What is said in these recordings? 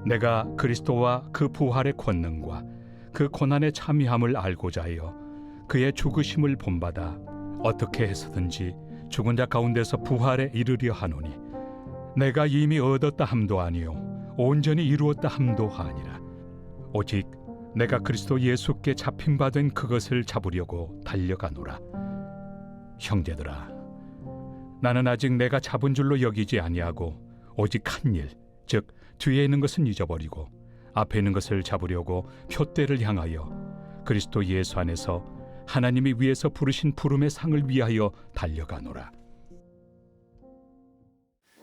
내가 그리스도와 그 부활의 권능과 그 고난의 참여함을 알고자 하여 그의 죽으심을 본받아 어떻게 해서든지 죽은 자 가운데서 부활에 이르려 하노니 내가 이미 얻었다 함도 아니요 온전히 이루었다 함도 아니라 오직 내가 그리스도 예수께 잡힌 바 된 그것을 잡으려고 달려가노라. 형제들아, 나는 아직 내가 잡은 줄로 여기지 아니하고 오직 한 일, 즉 뒤에 있는 것은 잊어버리고 앞에 있는 것을 잡으려고 표대를 향하여 그리스도 예수 안에서 하나님이 위에서 부르신 부름의 상을 위하여 달려가노라.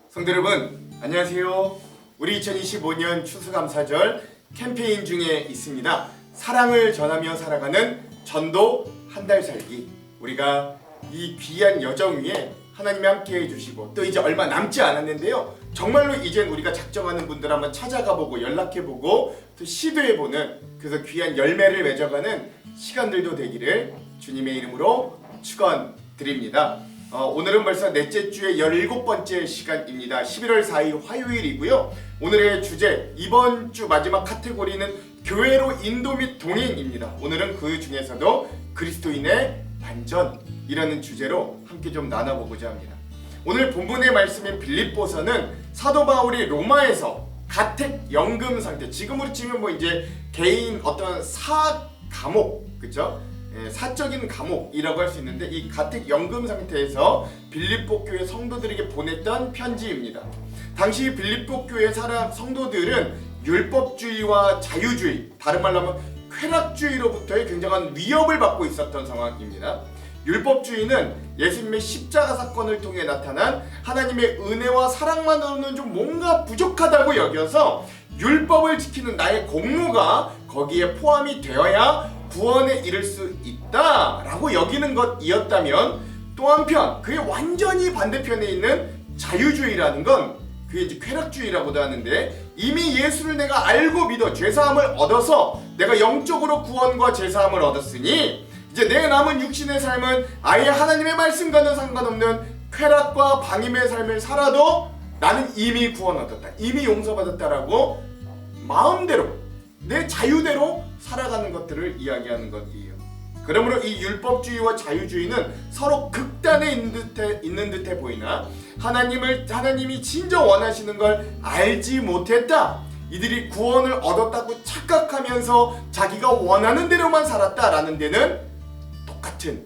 성도 여러분, 안녕하세요. 우리 2025년 추수감사절 캠페인 중에 있습니다. 사랑을 전하며 살아가는 전도 한 달 살기. 우리가 이 귀한 여정 위에 하나님이 함께 해주시고 또 이제 얼마 남지 않았는데요. 정말로 이젠 우리가 작정하는 분들 한번 찾아가보고 연락해보고 또 시도해보는, 그래서 귀한 열매를 맺어가는 시간들도 되기를 주님의 이름으로 축원드립니다. 오늘은 벌써 넷째 주의 17번째 시간입니다. 11월 4일 화요일이고요. 오늘의 주제, 이번 주 마지막 카테고리는 교회로 인도 및 동행입니다. 오늘은 그 중에서도 그리스도인의 반전이라는 주제로 함께 좀 나눠보고자 합니다. 오늘 본문의 말씀인 빌립보서는 사도 바울이 로마에서 가택 연금 상태, 지금으로 치면 뭐 이제 개인 어떤 감옥, 그렇죠? 사적인 감옥이라고 할 수 있는데 이 가택 연금 상태에서 빌립보 교회 성도들에게 보냈던 편지입니다. 당시 빌립보 교회 성도들은 율법주의와 자유주의, 다른 말로 하면 쾌락주의로부터의 굉장한 위협을 받고 있었던 상황입니다. 율법주의는 예수님의 십자가 사건을 통해 나타난 하나님의 은혜와 사랑만으로는 좀 뭔가 부족하다고 여겨서 율법을 지키는 나의 공로가 거기에 포함이 되어야 구원에 이를 수 있다라고 여기는 것이었다면, 또 한편 그의 완전히 반대편에 있는 자유주의라는 건 그게 이제 쾌락주의라고도 하는데, 이미 예수를 내가 알고 믿어 죄사함을 얻어서 내가 영적으로 구원과 죄사함을 얻었으니 이제 내 남은 육신의 삶은 아예 하나님의 말씀과는 상관없는 쾌락과 방임의 삶을 살아도 나는 이미 구원 얻었다, 이미 용서받았다라고 마음대로 내 자유대로 살아가는 것들을 이야기하는 것이에요. 그러므로 이 율법주의와 자유주의는 서로 극단에 있는 듯해 보이나 하나님이 진정 원하시는 걸 알지 못했다, 이들이 구원을 얻었다고 착각하면서 자기가 원하는 대로만 살았다라는 데는 똑같은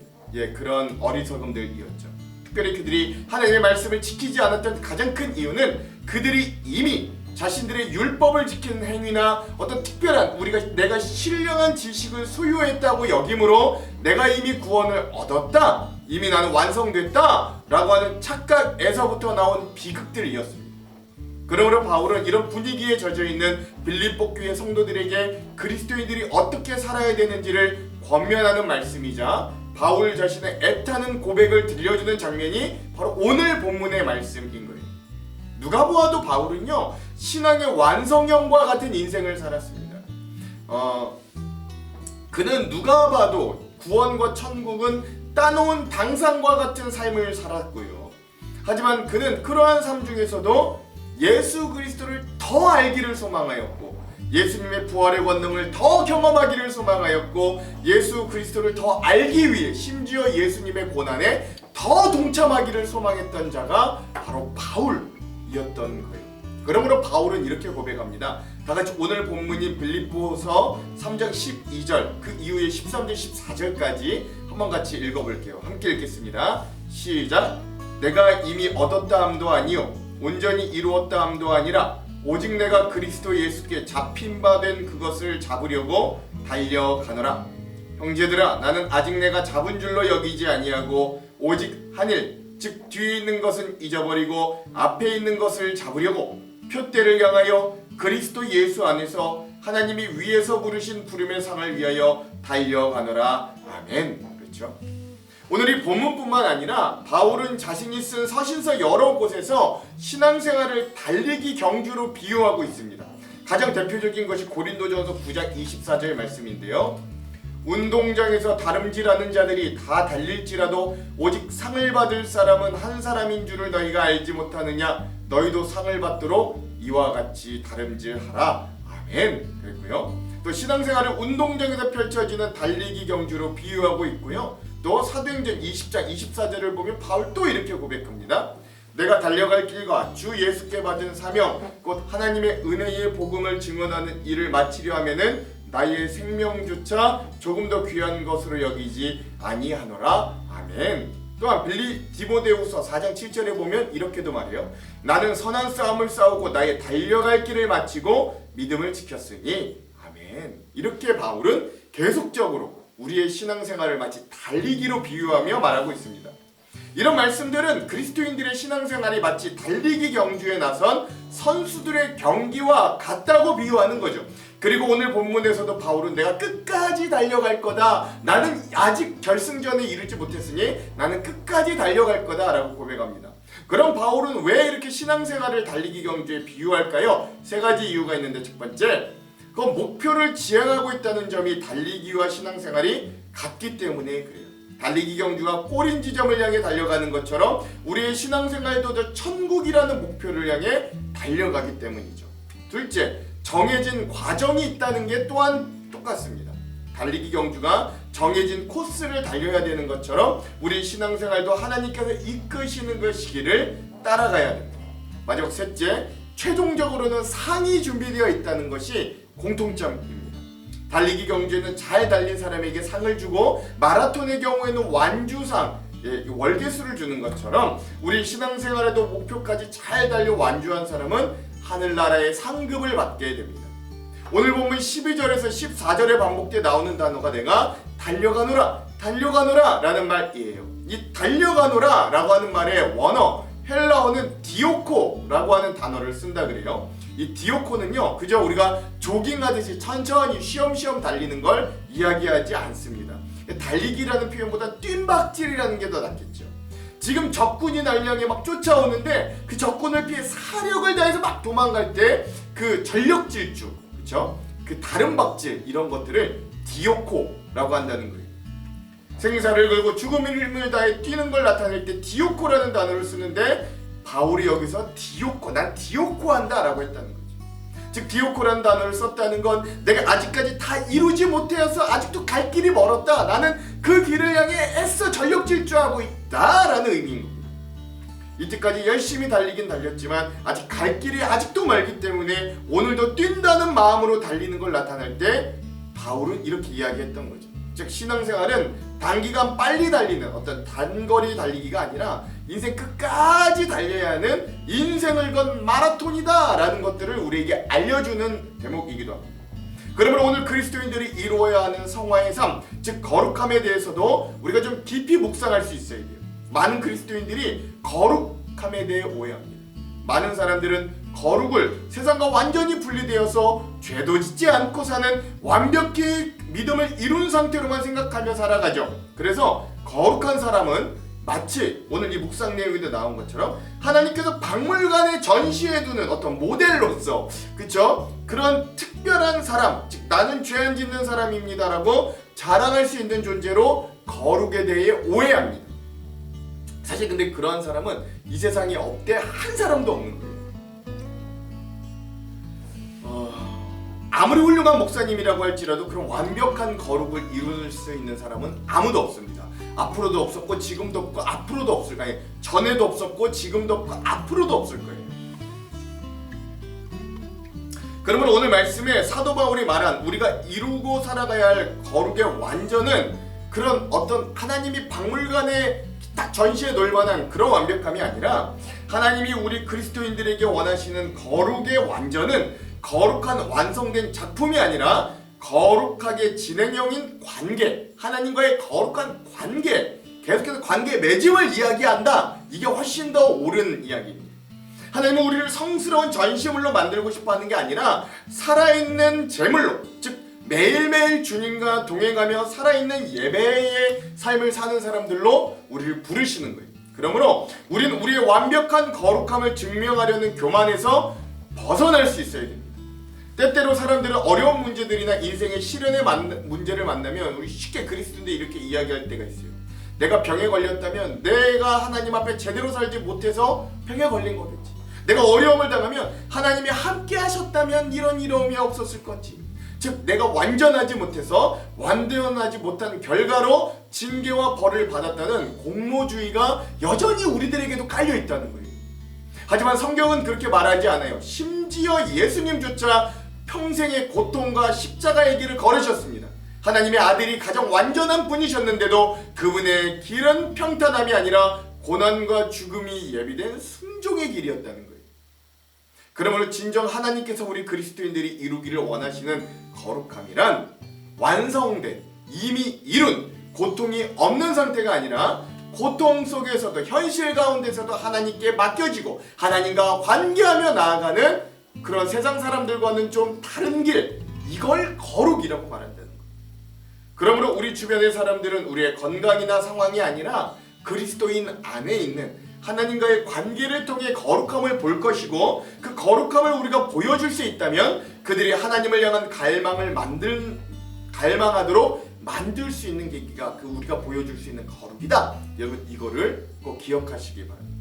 그런 어리석음들이었죠. 특별히 그들이 하나님의 말씀을 지키지 않았던 가장 큰 이유는 그들이 이미 자신들의 율법을 지키는 행위나 어떤 특별한 내가 신령한 지식을 소유했다고 여김으로 내가 이미 구원을 얻었다, 이미 나는 완성됐다 라고 하는 착각에서부터 나온 비극들이었습니다. 그러므로 바울은 이런 분위기에 젖어있는 빌립보 교회 성도들에게 그리스도인들이 어떻게 살아야 되는지를 권면하는 말씀이자 바울 자신의 애타는 고백을 들려주는 장면이 바로 오늘 본문의 말씀인 거예요. 누가 보아도 바울은요, 신앙의 완성형과 같은 인생을 살았습니다. 그는 누가 봐도 구원과 천국은 따놓은 당상과 같은 삶을 살았고요. 하지만 그는 그러한 삶 중에서도 예수 그리스도를 더 알기를 소망하였고, 예수님의 부활의 권능을 더 경험하기를 소망하였고, 예수 그리스도를 더 알기 위해 심지어 예수님의 고난에 더 동참하기를 소망했던 자가 바로 바울이었던 거예요. 그러므로 바울은 이렇게 고백합니다. 다같이 오늘 본문인 빌립보서 3장 12절 그 이후에 13절 14절까지 한번 같이 읽어볼게요. 함께 읽겠습니다. 시작. 내가 이미 얻었다 함도 아니요 온전히 이루었다 함도 아니라 오직 내가 그리스도 예수께 잡힌 바 된 그것을 잡으려고 달려가노라. 형제들아, 나는 아직 내가 잡은 줄로 여기지 아니하고 오직 한 일, 즉 뒤에 있는 것은 잊어버리고 앞에 있는 것을 잡으려고 표대를 향하여 그리스도 예수 안에서 하나님이 위에서 부르신 부름의 상을 위하여 달려가노라. 아멘. 그렇죠? 오늘 이 본문뿐만 아니라 바울은 자신이 쓴 서신서 여러 곳에서 신앙생활을 달리기 경주로 비유하고 있습니다. 가장 대표적인 것이 고린도전서 9장 24절 말씀인데요. 운동장에서 다름질하는 자들이 다 달릴지라도 오직 상을 받을 사람은 한 사람인 줄을 너희가 알지 못하느냐? 너희도 상을 받도록 이와 같이 다름질하라. 아멘. 그랬고요. 또 신앙생활을 운동장에서 펼쳐지는 달리기 경주로 비유하고 있고요. 또 사도행전 20장 24절을 보면 바울 또 이렇게 고백합니다. 내가 달려갈 길과 주 예수께 받은 사명 곧 하나님의 은혜의 복음을 증언하는 일을 마치려 하면은 나의 생명조차 조금 더 귀한 것으로 여기지 아니하노라. 아멘. 또한 디모데후서 4장 7절에 보면 이렇게도 말해요. 나는 선한 싸움을 싸우고 나의 달려갈 길을 마치고 믿음을 지켰으니 아멘. 이렇게 바울은 계속적으로 우리의 신앙생활을 마치 달리기로 비유하며 말하고 있습니다. 이런 말씀들은 그리스도인들의 신앙생활이 마치 달리기 경주에 나선 선수들의 경기와 같다고 비유하는 거죠. 그리고 오늘 본문에서도 바울은 내가 끝까지 달려갈 거다. 나는 아직 결승전에 이르지 못했으니 나는 끝까지 달려갈 거다 라고 고백합니다. 그럼 바울은 왜 이렇게 신앙생활을 달리기 경주에 비유할까요? 세 가지 이유가 있는데, 첫 번째, 그 목표를 지향하고 있다는 점이 달리기와 신앙생활이 같기 때문에 그래요. 달리기 경주가 꼬린 지점을 향해 달려가는 것처럼 우리의 신앙생활도 저 천국이라는 목표를 향해 달려가기 때문이죠. 둘째, 정해진 과정이 있다는 게 또한 똑같습니다. 달리기 경주가 정해진 코스를 달려야 되는 것처럼 우리 신앙생활도 하나님께서 이끄시는 그 시기를 따라가야 됩니다. 마지막 셋째, 최종적으로는 상이 준비되어 있다는 것이 공통점입니다. 달리기 경주에는 잘 달린 사람에게 상을 주고 마라톤의 경우에는 완주상, 월계수를 주는 것처럼 우리 신앙생활에도 목표까지 잘 달려 완주한 사람은 하늘나라의 상급을 받게 됩니다. 오늘 보면 12절에서 14절에 반복되어 나오는 단어가 내가 달려가노라, 달려가노라 라는 말이에요. 이 달려가노라 라고 하는 말의 원어, 헬라어는 디오코라고 하는 단어를 쓴다 그래요. 이 디오코는요, 그저 우리가 조깅하듯이 천천히 쉬엄쉬엄 달리는 걸 이야기하지 않습니다. 달리기라는 표현보다 뜀박질이라는 게 더 낫겠죠. 지금 적군이 날 향해 막 쫓아오는데 그 적군을 피해 사력을 다해서 막 도망갈 때 그 전력 질주, 그렇죠? 그 다른 박질, 이런 것들을 디오코라고 한다는 거예요. 생사를 걸고 죽음의 힘을 다해 뛰는 걸 나타낼 때 디오코라는 단어를 쓰는데 바울이 여기서 난 디오코 한다 라고 했다는 거죠. 즉 디오코라는 단어를 썼다는 건 내가 아직까지 다 이루지 못해서 아직도 갈 길이 멀었다, 나는 그 길을 향해 애써 전력 질주하고 있다 라는 의미인 겁니다. 이때까지 열심히 달리긴 달렸지만 아직 갈 길이 아직도 멀기 때문에 오늘도 뛴다는 마음으로 달리는 걸 나타낼 때 바울은 이렇게 이야기했던 거죠. 즉 신앙생활은 단기간 빨리 달리는 어떤 단거리 달리기가 아니라 인생 끝까지 달려야 하는 인생을 건 마라톤이다 라는 것들을 우리에게 알려주는 대목이기도 합니다. 그러면 오늘 그리스도인들이 이루어야 하는 성화의 삶, 즉 거룩함에 대해서도 우리가 좀 깊이 묵상할 수 있어야 돼요. 많은 그리스도인들이 거룩함에 대해 오해합니다. 많은 사람들은 거룩을 세상과 완전히 분리되어서 죄도 짓지 않고 사는 완벽히 믿음을 이룬 상태로만 생각하며 살아가죠. 그래서 거룩한 사람은 마치 오늘 이 묵상 내용에도 나온 것처럼 하나님께서 박물관에 전시해두는 어떤 모델로서, 그쵸? 그런 특별한 사람, 즉 나는 죄 안 짓는 사람입니다라고 자랑할 수 있는 존재로 거룩에 대해 오해합니다. 사실 근데 그러한 사람은 이 세상에 억대 한 사람도 없는 거예요. 아무리 훌륭한 목사님이라고 할지라도 그런 완벽한 거룩을 이룰 수 있는 사람은 아무도 없습니다. 앞으로도 없었고 지금도 없고 앞으로도 없을 거예요. 전에도 없었고 지금도 없고 앞으로도 없을 거예요. 그러면 오늘 말씀에 사도 바울이 말한 우리가 이루고 살아가야 할 거룩의 완전은 그런 어떤 하나님이 박물관에 딱 전시해 놓을 만한 그런 완벽함이 아니라 하나님이 우리 그리스도인들에게 원하시는 거룩의 완전은 거룩한 완성된 작품이 아니라 거룩하게 진행형인 관계, 하나님과의 거룩한 관계, 계속해서 관계 맺음을 이야기한다. 이게 훨씬 더 옳은 이야기입니다. 하나님은 우리를 성스러운 전시물로 만들고 싶어 하는 게 아니라 살아있는 제물로, 즉 매일매일 주님과 동행하며 살아있는 예배의 삶을 사는 사람들로 우리를 부르시는 거예요. 그러므로 우리는 우리의 완벽한 거룩함을 증명하려는 교만에서 벗어날 수 있어야 됩니다. 때때로 사람들은 어려운 문제들이나 인생의 시련의 문제를 만나면 우리 쉽게 그리스도인들이 이렇게 이야기할 때가 있어요. 내가 병에 걸렸다면 내가 하나님 앞에 제대로 살지 못해서 병에 걸린 거겠지. 내가 어려움을 당하면 하나님이 함께 하셨다면 이런 어려움이 없었을 건지, 즉 내가 완전하지 못해서 완전하지 못한 결과로 징계와 벌을 받았다는 공로주의가 여전히 우리들에게도 깔려 있다는 거예요. 하지만 성경은 그렇게 말하지 않아요. 심지어 예수님조차 평생의 고통과 십자가의 길을 걸으셨습니다. 하나님의 아들이 가장 완전한 분이셨는데도 그분의 길은 평탄함이 아니라 고난과 죽음이 예비된 순종의 길이었다는 거예요. 그러므로 진정 하나님께서 우리 그리스도인들이 이루기를 원하시는 거룩함이란 완성된, 이미 이룬, 고통이 없는 상태가 아니라 고통 속에서도, 현실 가운데서도 하나님께 맡겨지고 하나님과 관계하며 나아가는 그런 세상 사람들과는 좀 다른 길, 이걸 거룩이라고 말한다는 거예요. 그러므로 우리 주변의 사람들은 우리의 건강이나 상황이 아니라 그리스도인 안에 있는 하나님과의 관계를 통해 거룩함을 볼 것이고, 그 거룩함을 우리가 보여줄 수 있다면 그들이 하나님을 향한 갈망하도록 만들 수 있는 계기가 우리가 보여줄 수 있는 거룩이다. 여러분, 이거를 꼭 기억하시기 바랍니다.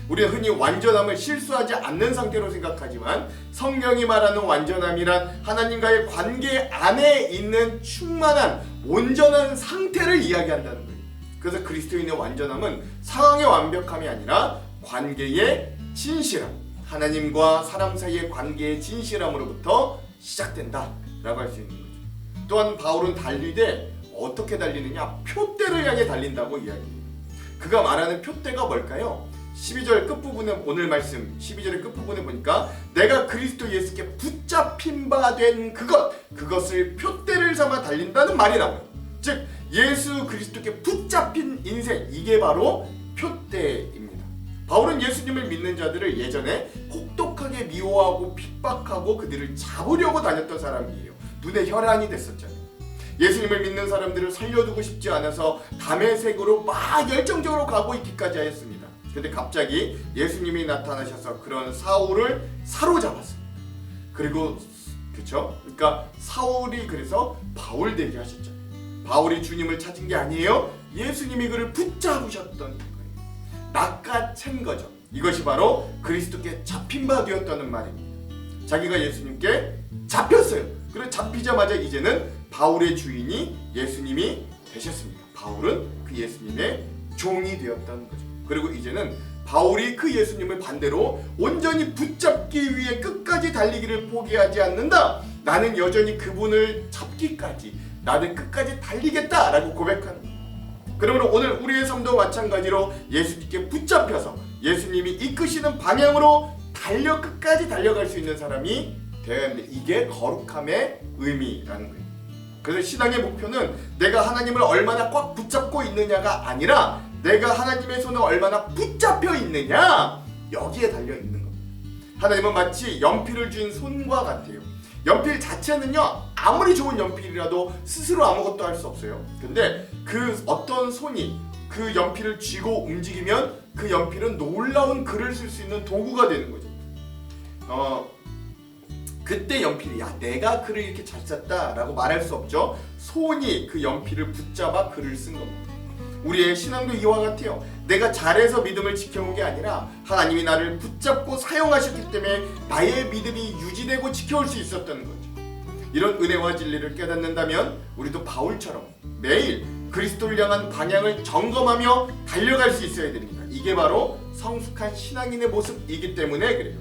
우리는 흔히 완전함을 실수하지 않는 상태로 생각하지만 성경이 말하는 완전함이란 하나님과의 관계 안에 있는 충만한 온전한 상태를 이야기한다는 거예요. 그래서 그리스도인의 완전함은 상황의 완벽함이 아니라 관계의 진실함, 하나님과 사람 사이의 관계의 진실함으로부터 시작된다라고 할 수 있는 거죠. 또한 바울은 달리되 어떻게 달리느냐? 표대를 향해 달린다고 이야기해요. 그가 말하는 표대가 뭘까요? 12절 끝부분에, 오늘 말씀 12절의 끝부분에 보니까 내가 그리스도 예수께 붙잡힌 바 된 그것을 표대를 삼아 달린다는 말이 나와요. 즉 예수 그리스도께 붙잡힌 인생, 이게 바로 표대입니다. 바울은 예수님을 믿는 자들을 예전에 혹독하게 미워하고 핍박하고 그들을 잡으려고 다녔던 사람이에요. 눈에 혈안이 됐었잖아요. 예수님을 믿는 사람들을 살려두고 싶지 않아서 다메섹으로 막 열정적으로 가고 있기까지 하였습니다. 근데 갑자기 예수님이 나타나셔서 그런 사울을 사로잡았어요. 그리고 그렇죠? 그러니까 사울이 그래서 바울 되게 하셨죠. 바울이 주님을 찾은 게 아니에요. 예수님이 그를 붙잡으셨던 거예요. 낚아챈 거죠. 이것이 바로 그리스도께 잡힌 바 되었다는 말입니다. 자기가 예수님께 잡혔어요. 그리고 잡히자마자 이제는 바울의 주인이 예수님이 되셨습니다. 바울은 그 예수님의 종이 되었다는 거죠. 그리고 이제는 바울이 그 예수님을 반대로 온전히 붙잡기 위해 끝까지 달리기를 포기하지 않는다. 나는 여전히 그분을 잡기까지, 나는 끝까지 달리겠다라고 고백하는 거예요. 그러므로 오늘 우리의 삶도 마찬가지로 예수님께 붙잡혀서 예수님이 이끄시는 방향으로 끝까지 달려갈 수 있는 사람이 되어야 하는데, 이게 거룩함의 의미라는 거예요. 그래서 신앙의 목표는 내가 하나님을 얼마나 꽉 붙잡고 있느냐가 아니라 내가 하나님의 손에 얼마나 붙잡혀 있느냐, 여기에 달려 있는 겁니다. 하나님은 마치 연필을 쥔 손과 같아요. 연필 자체는요, 아무리 좋은 연필이라도 스스로 아무것도 할 수 없어요. 근데 그 어떤 손이 그 연필을 쥐고 움직이면 그 연필은 놀라운 글을 쓸 수 있는 도구가 되는 거죠. 그때 연필이 내가 글을 이렇게 잘 썼다라고 말할 수 없죠. 손이 그 연필을 붙잡아 글을 쓴 겁니다. 우리의 신앙도 이와 같아요. 내가 잘해서 믿음을 지켜온 게 아니라 하나님이 나를 붙잡고 사용하셨기 때문에 나의 믿음이 유지되고 지켜올 수 있었던 거죠. 이런 은혜와 진리를 깨닫는다면 우리도 바울처럼 매일 그리스도를 향한 방향을 점검하며 달려갈 수 있어야 됩니다. 이게 바로 성숙한 신앙인의 모습이기 때문에 그래요.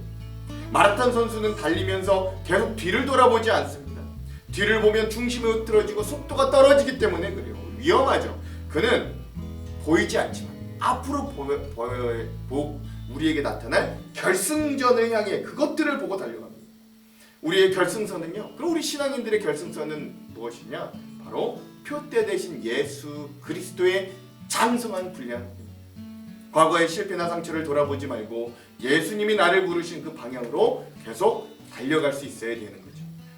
마라톤 선수는 달리면서 계속 뒤를 돌아보지 않습니다. 뒤를 보면 중심이 흐트러지고 속도가 떨어지기 때문에 그래요. 위험하죠. 그는 보이지 않지만 앞으로 우리에게 나타날 결승전을 향해 그것들을 보고 달려갑니다. 우리의 결승선은요, 그럼 우리 신앙인들의 결승선은 무엇이냐? 바로 표대 대신 예수 그리스도의 장성한 분량. 과거의 실패나 상처를 돌아보지 말고 예수님이 나를 부르신 그 방향으로 계속 달려갈 수 있어야 되는 거죠.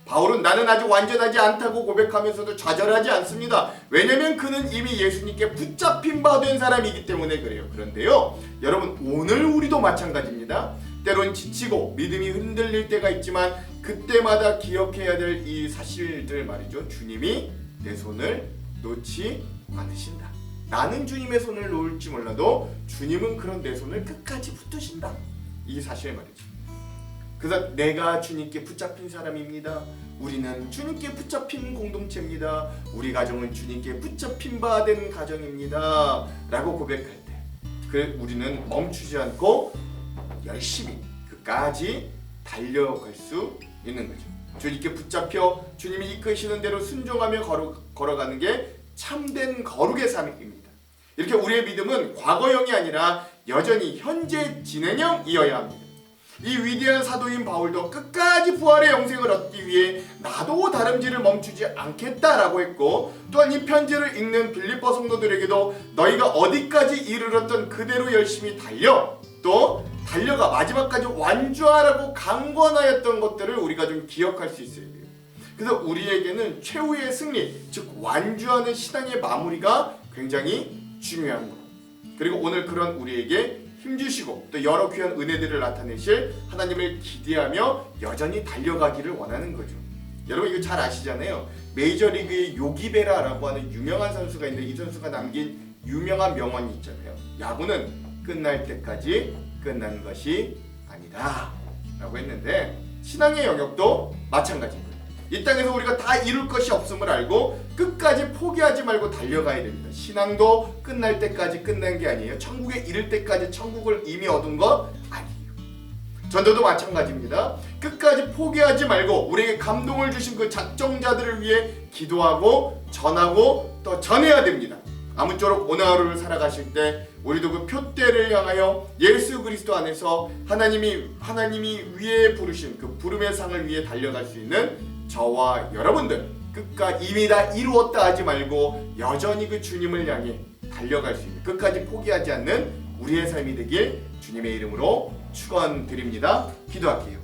바울은 나는 아직 완전하지 않다고 고백하면서도 좌절하지 않습니다. 왜냐면 그는 이미 예수님께 붙잡힌 바 된 사람이기 때문에 그래요. 그런데요, 여러분, 오늘 우리도 마찬가지입니다. 때론 지치고 믿음이 흔들릴 때가 있지만 그때마다 기억해야 될 이 사실들 말이죠. 주님이 내 손을 놓지 않으신다. 나는 주님의 손을 놓을지 몰라도 주님은 그런 내 손을 끝까지 붙드신다. 이 사실 말이죠. 그래서 내가 주님께 붙잡힌 사람입니다. 우리는 주님께 붙잡힌 공동체입니다. 우리 가정은 주님께 붙잡힌 바 된 가정입니다. 라고 고백할 때 우리는 멈추지 않고 열심히 끝까지 달려갈 수 있는 거죠. 주님께 붙잡혀 주님이 이끄시는 대로 순종하며 걸어가는 게 참된 거룩의 삶입니다. 이렇게 우리의 믿음은 과거형이 아니라 여전히 현재 진행형이어야 합니다. 이 위대한 사도인 바울도 끝까지 부활의 영생을 얻기 위해 나도 다름질을 멈추지 않겠다라고 했고, 또한 이 편지를 읽는 빌립보 성도들에게도 너희가 어디까지 이르렀던 그대로 열심히 달려, 또 달려가 마지막까지 완주하라고 강권하였던 것들을 우리가 좀 기억할 수 있어야 돼요. 그래서 우리에게는 최후의 승리, 즉 완주하는 신앙의 마무리가 굉장히 중요한 거예요. 그리고 오늘 그런 우리에게 힘주시고 또 여러 귀한 은혜들을 나타내실 하나님을 기대하며 여전히 달려가기를 원하는 거죠. 여러분 이거 잘 아시잖아요. 메이저리그의 요기베라라고 하는 유명한 선수가 있는데 이 선수가 남긴 유명한 명언이 있잖아요. 야구는 끝날 때까지 끝난 것이 아니다 라고 했는데, 신앙의 영역도 마찬가지인 거예요. 이 땅에서 우리가 다 이룰 것이 없음을 알고 끝까지 포기하지 말고 달려가야 됩니다. 신앙도 끝날 때까지 끝난 게 아니에요. 천국에 이를 때까지 천국을 이미 얻은 것 아니에요. 전도도 마찬가지입니다. 끝까지 포기하지 말고 우리에게 감동을 주신 그 작정자들을 위해 기도하고 전하고 또 전해야 됩니다. 아무쪼록 오늘 하루를 살아가실 때 우리도 그 표대를 향하여 예수 그리스도 안에서 하나님이 위에 부르신 그 부름의 상을 위해 달려갈 수 있는 저와 여러분들, 끝까지 이미 다 이루었다 하지 말고 여전히 그 주님을 향해 달려갈 수 있는, 끝까지 포기하지 않는 우리의 삶이 되길 주님의 이름으로 축원드립니다. 기도할게요.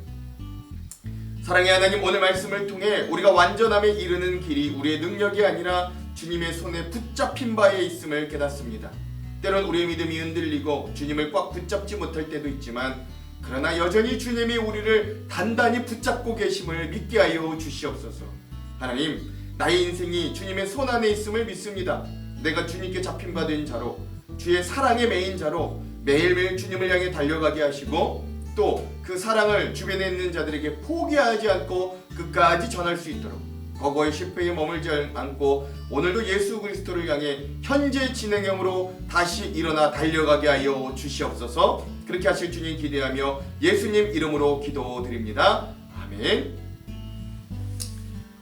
사랑의 하나님, 오늘 말씀을 통해 우리가 완전함에 이르는 길이 우리의 능력이 아니라 주님의 손에 붙잡힌 바에 있음을 깨닫습니다. 때론 우리의 믿음이 흔들리고 주님을 꽉 붙잡지 못할 때도 있지만, 그러나 여전히 주님이 우리를 단단히 붙잡고 계심을 믿게 하여 주시옵소서. 하나님, 나의 인생이 주님의 손 안에 있음을 믿습니다. 내가 주님께 잡힌 바 된 자로, 주의 사랑에 매인 자로 매일매일 주님을 향해 달려가게 하시고, 또 그 사랑을 주변에 있는 자들에게 포기하지 않고 끝까지 전할 수 있도록, 과거의 실패에 머물지 않고 오늘도 예수 그리스도를 향해 현재 진행형으로 다시 일어나 달려가게 하여 주시옵소서. 그렇게 하실 주님 기대하며 예수님 이름으로 기도드립니다. 아멘.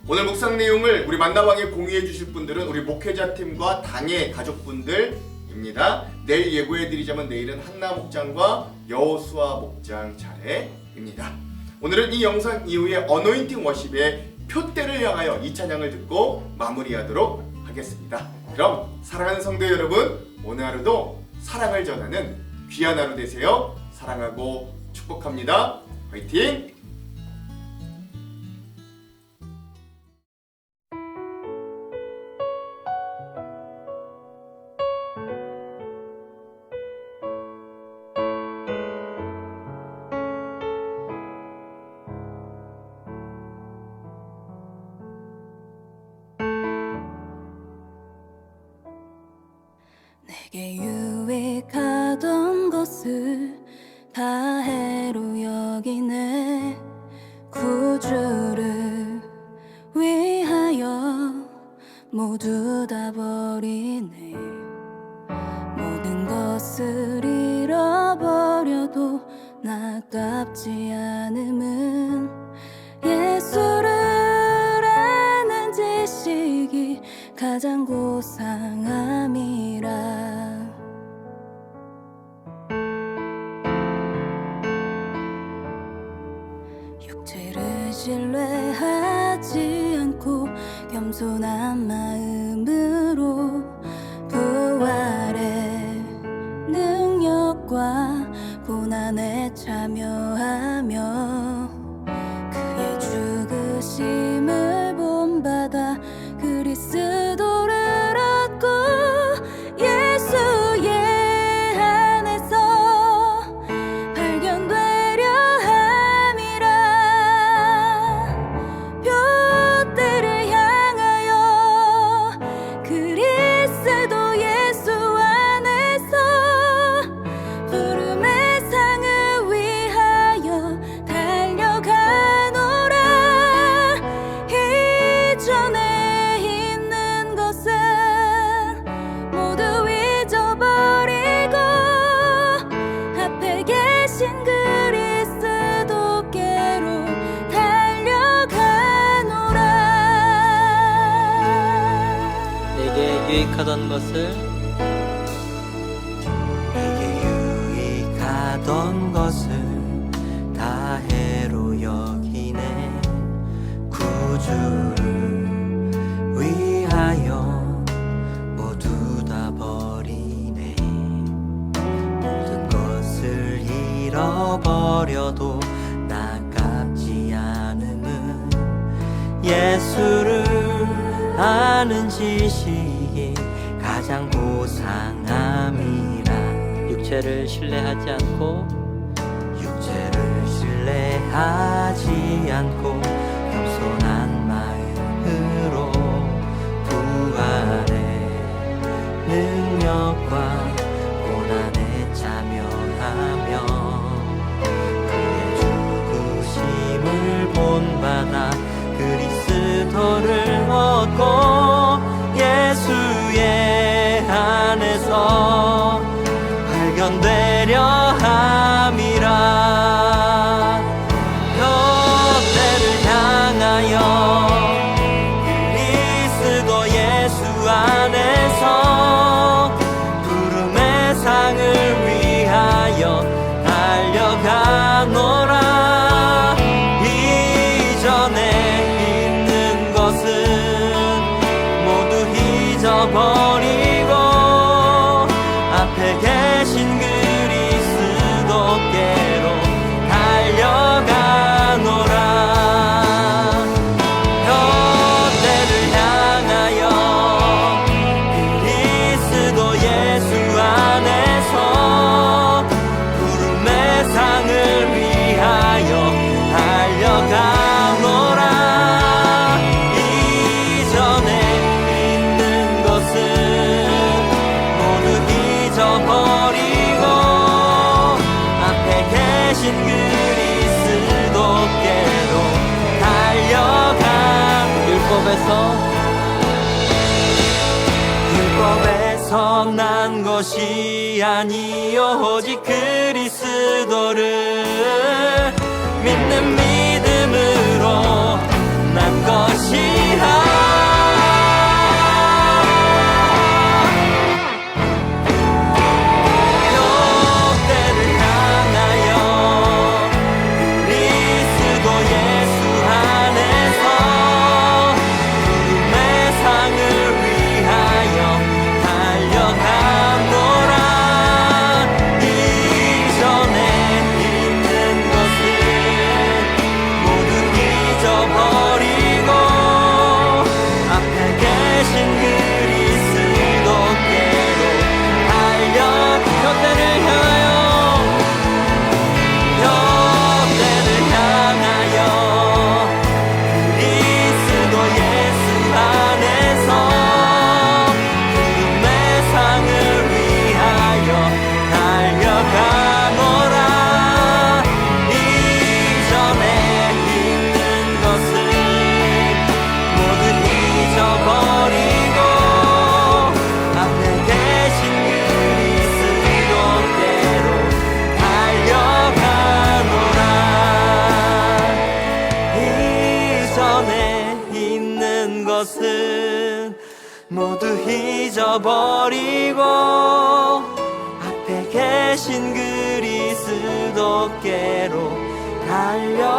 오늘 묵상 내용을 우리 만나방에 공유해 주실 분들은 우리 목회자팀과 당의 가족분들입니다. 내일 예고해 드리자면 내일은 한나 목장과 여호수아 목장 차례입니다. 오늘은 이 영상 이후에 어노인팅 워십의 표대를 향하여 이 찬양을 듣고 마무리하도록 하겠습니다. 그럼 사랑하는 성도 여러분, 오늘 하루도 사랑을 전하는 귀한 하루 되세요. 사랑하고 축복합니다. 화이팅! 내게 유익하던 것을 다 해로 여기네. 구주를 위하여 모두 다 버리네. 모든 것을 잃어버려도 나깝지 않음은 예수를 아는 지식이 가장 고상함이라. 육체를 신뢰하지 않고 겸손한 마음으로 부활의 능력과 고난에 참여하며 그의 죽으심을 본받아 그리스도를 얻고 예수의 안에서 발견되려 함이라. 표대를 향하여 그리스도 예수 안에서 부름의 상을 위하여 계신 그리스도께로 달려가노라. 내게 유익하던 것을 다 해로 여기네. 구주를 위하여 모두 다 버리네. 모든 것을 잃어버려도 나깝지 않음은 예수를 아는 지식이 가장 보상함이라. 육체를 신뢰하지 않고 신뢰하지 않고 겸손한 마음으로 부활의 능력과 고난에 참여하며 그의 죽으심을 본받아 그리스도를 얻고 예수의 안에서 발견되려 함이라. 그리스도 예수 안에서 부름의 상을 위하여 달려가노라. 이전에 있는 것은 모두 잊어버리고 앞에 계신 그리스도께로 달려가노라. 율법에서 난 것이 아니요 오직 그리스도를 믿는 믿음으로 난 것이라. 모두 잊어버리고 앞에 계신 그리스도께로 달려